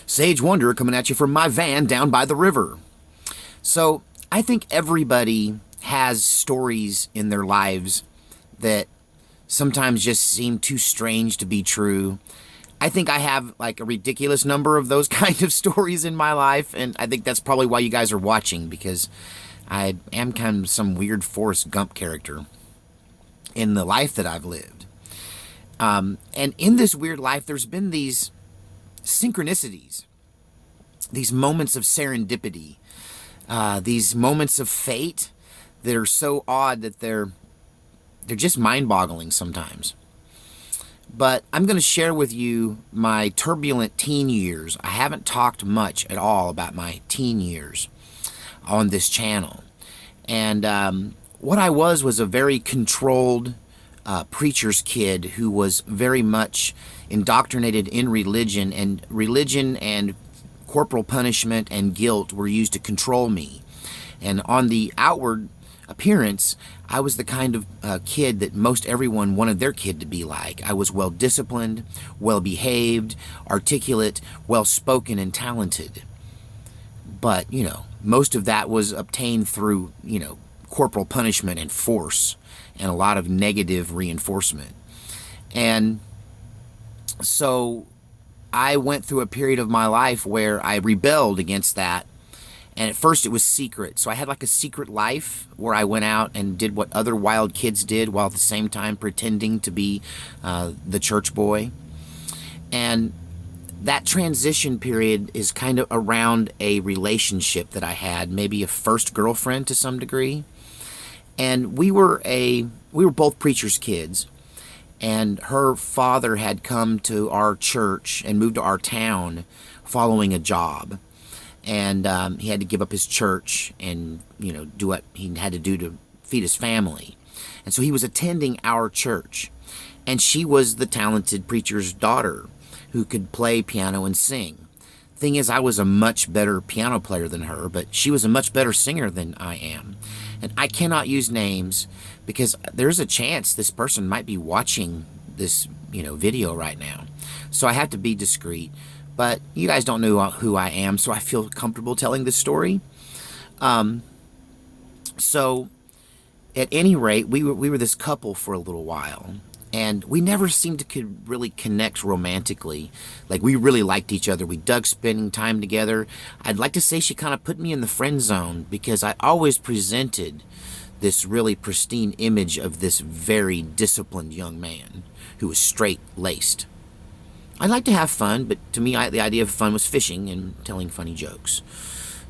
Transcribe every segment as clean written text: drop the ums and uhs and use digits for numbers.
Sage Wonder coming at you from my van down by the river. So I think everybody has stories in their lives that sometimes just seem too strange to be true. I think I have like a ridiculous number of those kind of stories in my life, and I think that's probably why you guys are watching, because I am kind of some weird Forrest Gump character in the life that I've lived. And in this weird life, there's been these synchronicities, these moments of serendipity, these moments of fate that are so odd that they're just mind-boggling sometimes. But I'm going to share with you my turbulent teen years. I haven't talked much at all about my teen years on this channel. And what I was a very controlled preacher's kid who was very much indoctrinated in religion, and corporal punishment and guilt were used to control me. And on the outward appearance, I was the kind of kid that most everyone wanted their kid to be like. I was well disciplined, well behaved, articulate, well spoken, and talented. But, most of that was obtained through, corporal punishment and force and a lot of negative reinforcement. And so I went through a period of my life where I rebelled against that. And at first it was secret. So I had like a secret life where I went out and did what other wild kids did while at the same time pretending to be the church boy. And that transition period is kind of around a relationship that I had, maybe a first girlfriend to some degree. And we were both preachers' kids. And her father had come to our church and moved to our town following a job. And he had to give up his church and, do what he had to do to feed his family. And so he was attending our church. And she was the talented preacher's daughter who could play piano and sing. Thing is, I was a much better piano player than her, but she was a much better singer than I am. And I cannot use names because there's a chance this person might be watching this, video right now. So I have to be discreet. But you guys don't know who I am, so I feel comfortable telling this story. So, at any rate, we were this couple for a little while, and we never seemed to really connect romantically. Like, we really liked each other. We dug spending time together. I'd like to say she kind of put me in the friend zone because I always presented this really pristine image of this very disciplined young man who was straight-laced. I like to have fun, but to me, the idea of fun was fishing and telling funny jokes.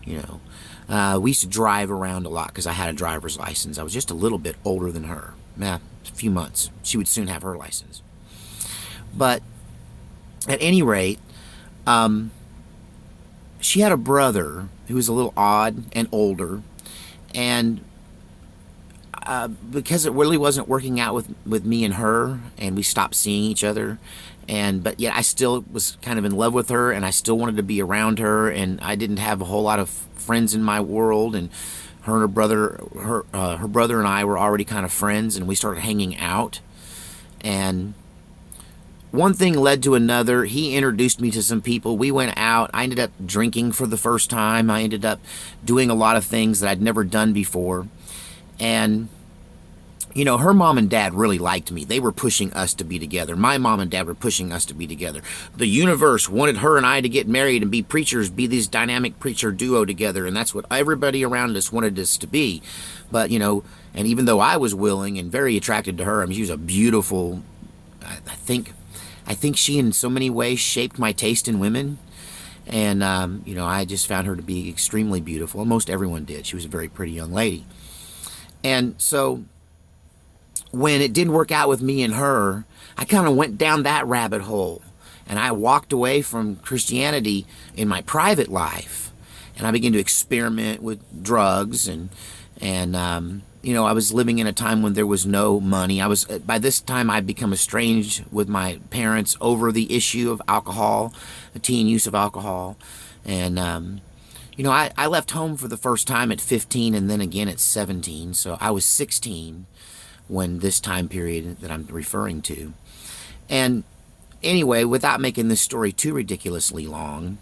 We used to drive around a lot because I had a driver's license. I was just a little bit older than her. A few months. She would soon have her license. But at any rate, she had a brother who was a little odd and older, and because it really wasn't working out with me and her, and we stopped seeing each other. But yet I still was kind of in love with her, and I still wanted to be around her, and I didn't have a whole lot of friends in my world, and her brother and I were already kind of friends, and we started hanging out. And one thing led to another. He introduced me to some people. We went out. I ended up drinking for the first time. I ended up doing a lot of things that I'd never done before. And her mom and dad really liked me. They were pushing us to be together. My mom and dad were pushing us to be together. The universe wanted her and I to get married and be preachers, be this dynamic preacher duo together, and that's what everybody around us wanted us to be. But, and even though I was willing and very attracted to her, I mean, she was a beautiful, I think she in so many ways shaped my taste in women. And, I just found her to be extremely beautiful. Most everyone did. She was a very pretty young lady. And so when it didn't work out with me and her, I kind of went down that rabbit hole, and I walked away from Christianity in my private life, and I began to experiment with drugs, and I was living in a time when there was no money. By this time I'd become estranged with my parents over the issue of alcohol, the teen use of alcohol, and I left home for the first time at 15 and then again at 17, so I was 16 when this time period that I'm referring to. And anyway, without making this story too ridiculously long,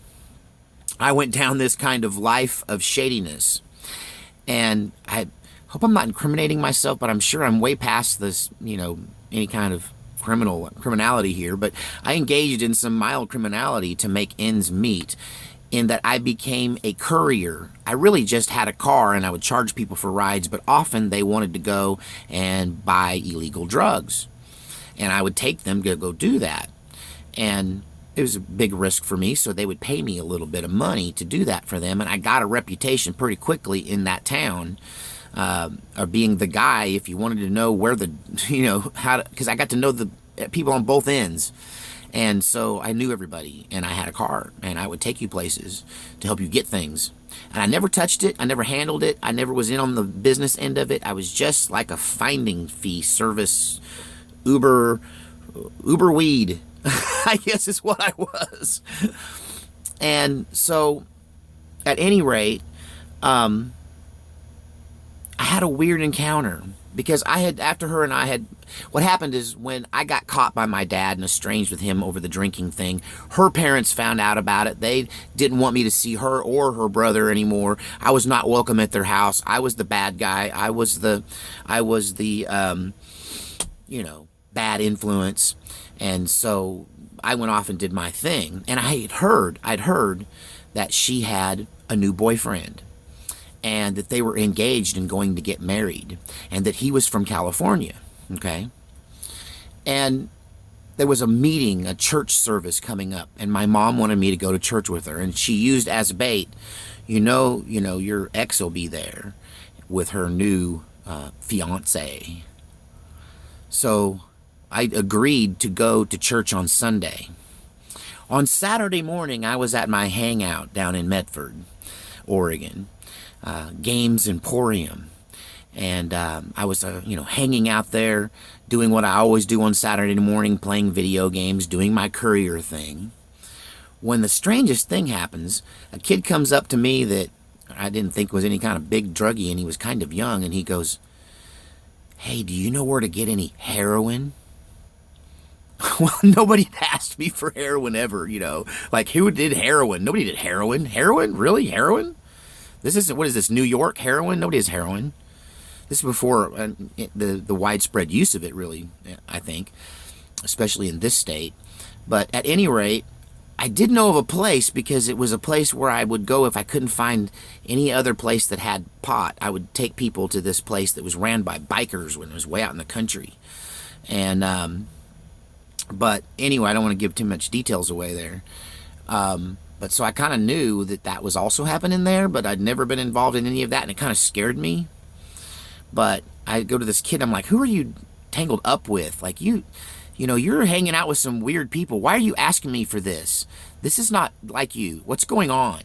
I went down this kind of life of shadiness. And I hope I'm not incriminating myself, but I'm sure I'm way past this, any kind of criminality here. But I engaged in some mild criminality to make ends meet, in that I became a courier. I really just had a car and I would charge people for rides, but often they wanted to go and buy illegal drugs. And I would take them to go do that. And it was a big risk for me, so they would pay me a little bit of money to do that for them. And I got a reputation pretty quickly in that town of being the guy, if you wanted to know where the, because I got to know the people on both ends. And so I knew everybody, and I had a car, and I would take you places to help you get things. And I never touched it. I never handled it. I never was in on the business end of it. I was just like a finding fee service, Uber weed, I guess is what I was. And so, at any rate, I had a weird encounter, because what happened is, when I got caught by my dad and estranged with him over the drinking thing, her parents found out about it. They didn't want me to see her or her brother anymore. I was not welcome at their house. I was the bad guy. I was the bad influence. And so I went off and did my thing. And I'd heard that she had a new boyfriend, and that they were engaged and going to get married, and that he was from California, okay? And there was a meeting, a church service coming up, and my mom wanted me to go to church with her, and she used as bait, your ex will be there with her new fiance. So I agreed to go to church on Sunday. On Saturday morning, I was at my hangout down in Medford, Oregon, Games Emporium. And I was, hanging out there, doing what I always do on Saturday morning, playing video games, doing my courier thing. When the strangest thing happens, a kid comes up to me that I didn't think was any kind of big druggie, and he was kind of young, and he goes, "Hey, do you know where to get any heroin?" Well, nobody had asked me for heroin ever, Like, who did heroin? Nobody did heroin. Heroin? Really? Heroin? What is this, New York heroin? Nobody has heroin. This is before the widespread use of it, really, I think, especially in this state. But at any rate, I did know of a place, because it was a place where I would go if I couldn't find any other place that had pot. I would take people to this place that was ran by bikers when it was way out in the country. And, but anyway, I don't want to give too much details away there. But so I kind of knew that was also happening there, but I'd never been involved in any of that, and it kind of scared me. But I go to this kid, I'm like, "Who are you tangled up with? Like, you're hanging out with some weird people. Why are you asking me for this? This is not like you. What's going on?"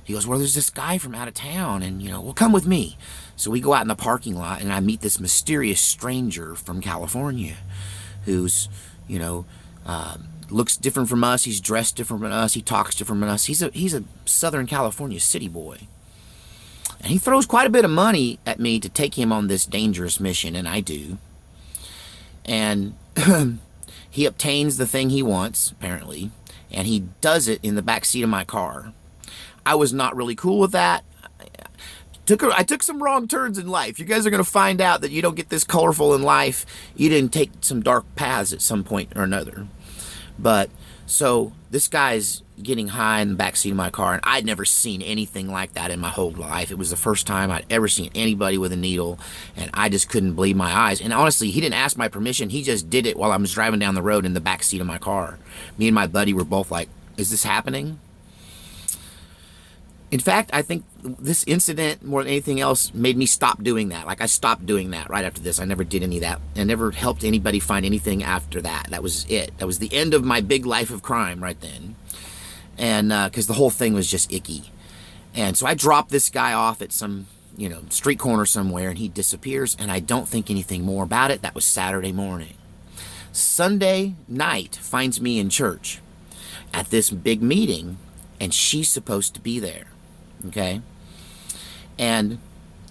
He goes, "Well, there's this guy from out of town, and, well, come with me." So we go out in the parking lot, and I meet this mysterious stranger from California who's, looks different from us. He's dressed different from us. He talks different from us. He's a Southern California city boy. And he throws quite a bit of money at me to take him on this dangerous mission, and I do. And he obtains the thing he wants, apparently, and he does it in the back seat of my car. I was not really cool with that. I took some wrong turns in life. You guys are going to find out that you don't get this colorful in life. You didn't take some dark paths at some point or another. But, so, this guy's getting high in the backseat of my car, and I'd never seen anything like that in my whole life. It was the first time I'd ever seen anybody with a needle, and I just couldn't believe my eyes. And honestly, he didn't ask my permission. He just did it while I was driving down the road in the backseat of my car. Me and my buddy were both like, "Is this happening?" In fact, I think this incident, more than anything else, made me stop doing that. Like, I stopped doing that right after this. I never did any of that. I never helped anybody find anything after that. That was it. That was the end of my big life of crime right then. And because the whole thing was just icky. And so I dropped this guy off at some, street corner somewhere, and he disappears, and I don't think anything more about it. That was Saturday morning. Sunday night finds me in church at this big meeting, and she's supposed to be there. Okay? And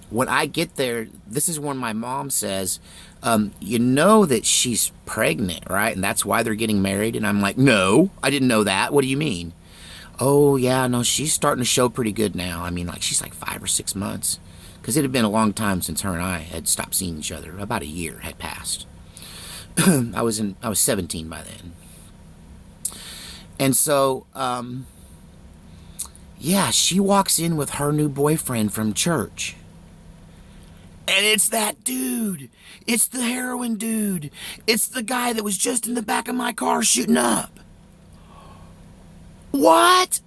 when I get there, this is when my mom says, "You know that she's pregnant, right? And that's why they're getting married." And I'm like, "No, I didn't know that. What do you mean?" Oh, yeah, no, she's starting to show pretty good now. I mean, like, she's like 5 or 6 months. Because it had been a long time since her and I had stopped seeing each other. About a year had passed. I was 17 by then. And so, yeah, she walks in with her new boyfriend from church. And it's that dude. It's the heroin dude. It's the guy that was just in the back of my car shooting up. What?